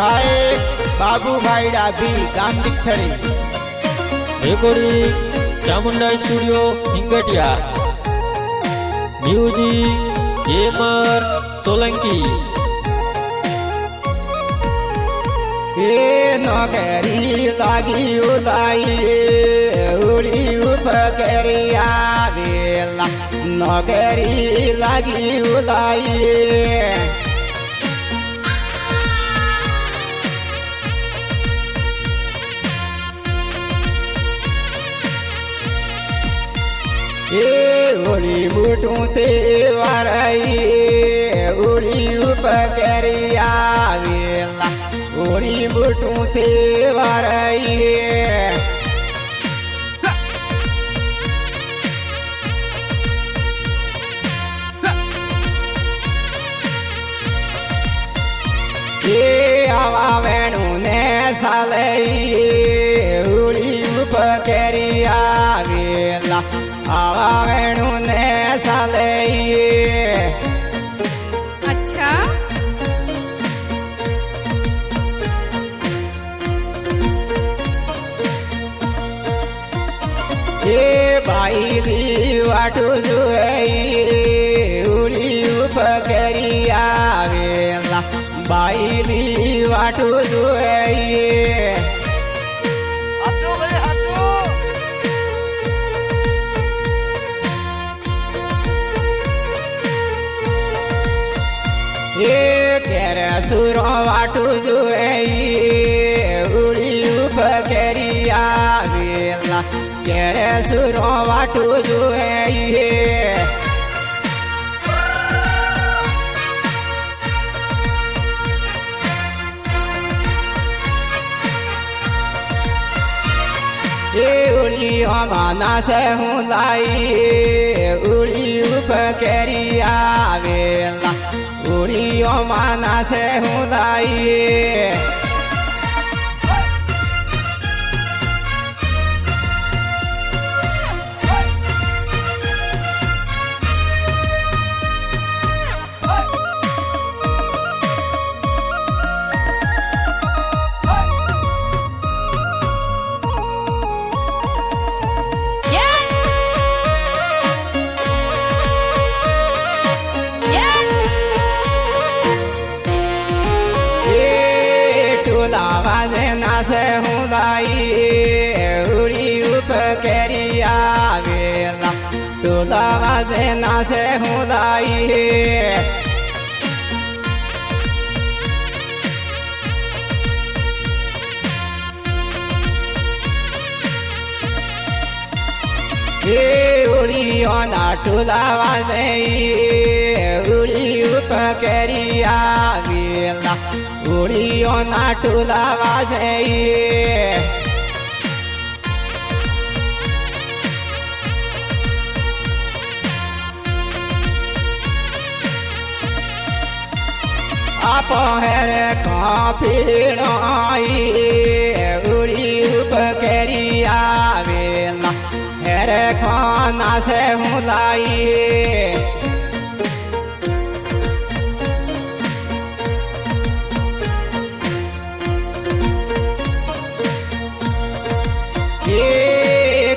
गायक बाबूभाई डाभी गाम दिखड़ी recording Chamunda studio हिंगटिया music जेमर सोलंकी नौकरी लागी उलाई उड़ी उपकरिया बेला नौकरी लागी उलाई उड़ी मुटू ते वाराई उड़ी उपकरिया बेला उड़ी मुटू ते वाराई आवा वेणु ने सालई उड़ी उपकरिया बेला आवा वेणु ने सालई अच्छा बाई दी वाटू जुई उड़ी उपकरिया बेला बाई दी वाटू जुई केरे सुरो वाटू जुई उड़ी उपकरिया बेला केरे सुरो वाटू जुई उड़ी माना से हूँ लाई उड़ी उपकरिया बेला उड़ी माना से हूँ लाई से हूँ लाई उड़ी उपकरिया बेला टोला वाजे ना से हूँ लाई उड़ी ना टोला वाजे उड़ी उपकरिया बेला उड़ी ना टोला वाजे आप हेर कापीड़ाई उड़ी उपकरिया बेला हेर खाना से हूँ लाई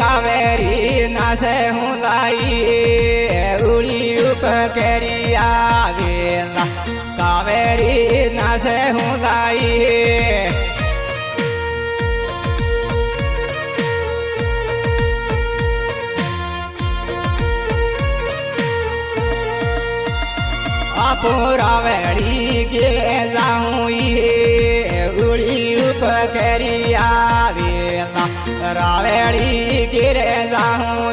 कावेरी ना से हूँ लाई उड़ी उपकरिया बेला कावेरी ना से हूँ लाई रावेड़ी के जाऊँ उड़ी उपकरिया बेला रावेड़ी गिरे जाऊँ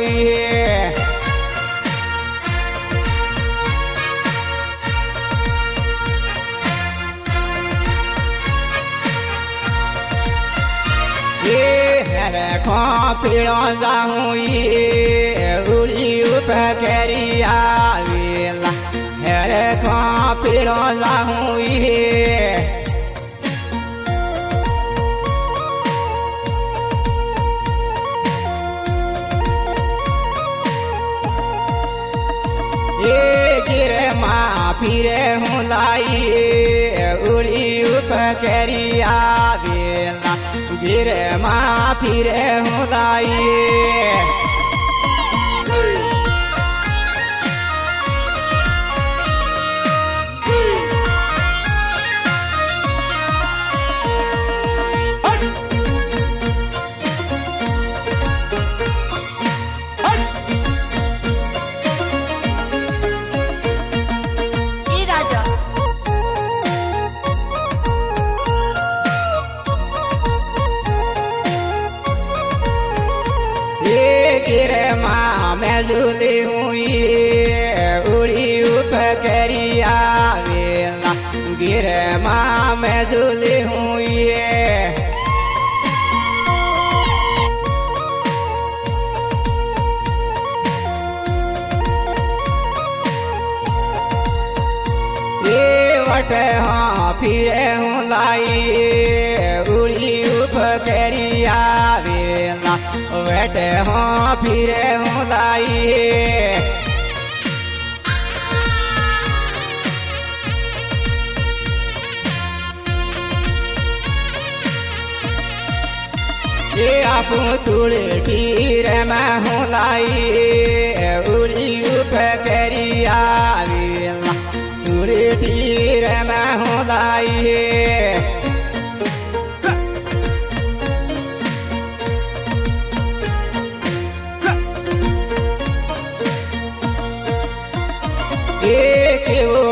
पीड़ो जाऊँ उड़ी उपकरिया बेला हेरे पीड़ो जाऊँ गिरे माँ फिरे हूँ लाई उड़ी કેરી આવેલા ગીરે માં ફીરે હું લાઈએ गिरे माँ मैं झूली हुई उड़ी उप करी आवेला गिरे माँ मैं झूली हुई वटे हाँ फिरे हूँ लाई उड़ी उप करी आवेला वटे हाँ फिरे हूँ लाई ये आपू तुड़े फिरे मैं हूँ लाई उड़ी उप करी आवेला तुड़े फिरे मैं हूँ लाई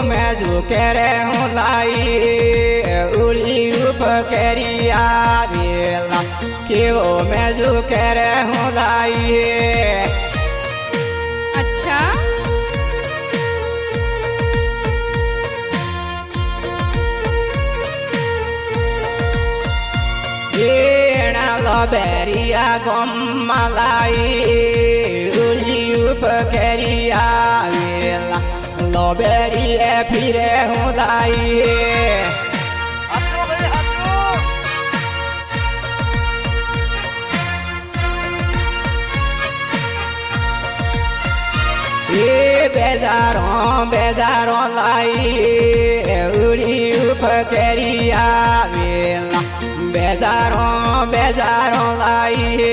मैं जो कह रहे हूँ लाई उड़ी उप करी आवेला कि वो मैं जो कह रहे हूँ लाई अच्छा ये लबेरिया गम मलाई उड़ी उप करी आवेला लबेरी फिरे हूँ लाई ये बेजारों लाई उड़ी उप करी आवेला बेजारों लाई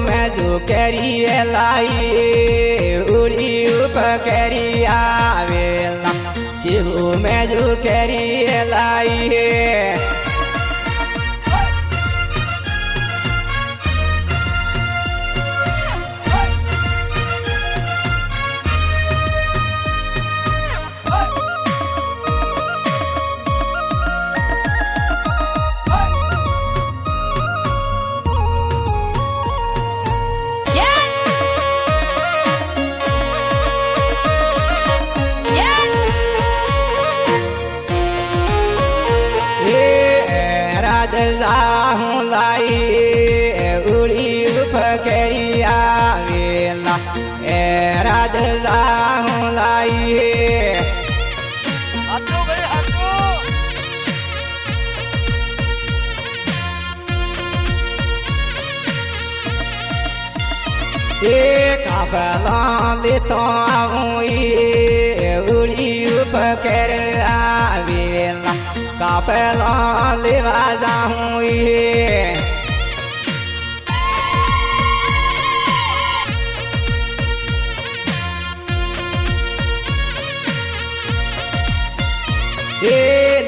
मैं जो करी लाई उड़ी उप करी आवेला कि मैं जो करी लाई हूँ लाई उड़ी उप करी आवेला राधा हूँ लाई काफला लेता हूँ उड़ी उप कर आवेला काफला लेवा जाऊँ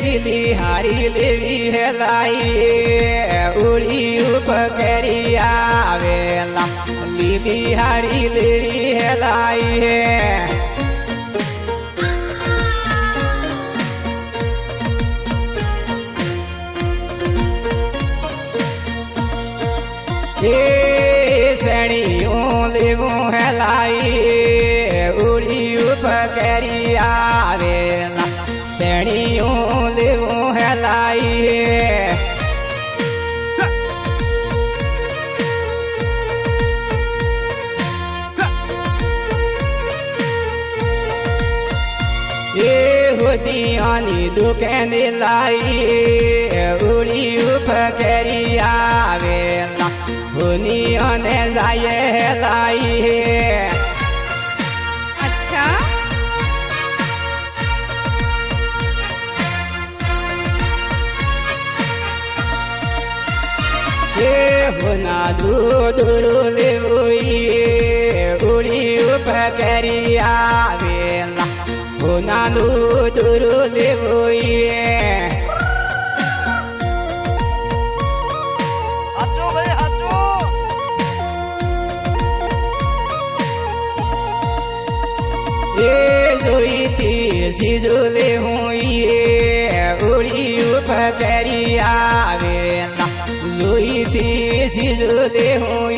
दिली हारी लेवी है लाई उड़ी उप करी आवेला लिली हारी लेवी है लाई है सड़ियों लेवो है लाई उड़ी उप करी आवेला सड़ियों लेवो है लाई होतियानी दुकान लाई उड़ी उप करी आवेला દુનિયાને જાય હેલાઈ અચ્છા એ હોના દૂધરું લેવું ઉડી ઉપર કરી આવેલા હોના દૂધરું લેવું એ જોઈતી સીજુલે હું ઉડી ઉપર કરી આવેલા જોઈતી સીજુલે હું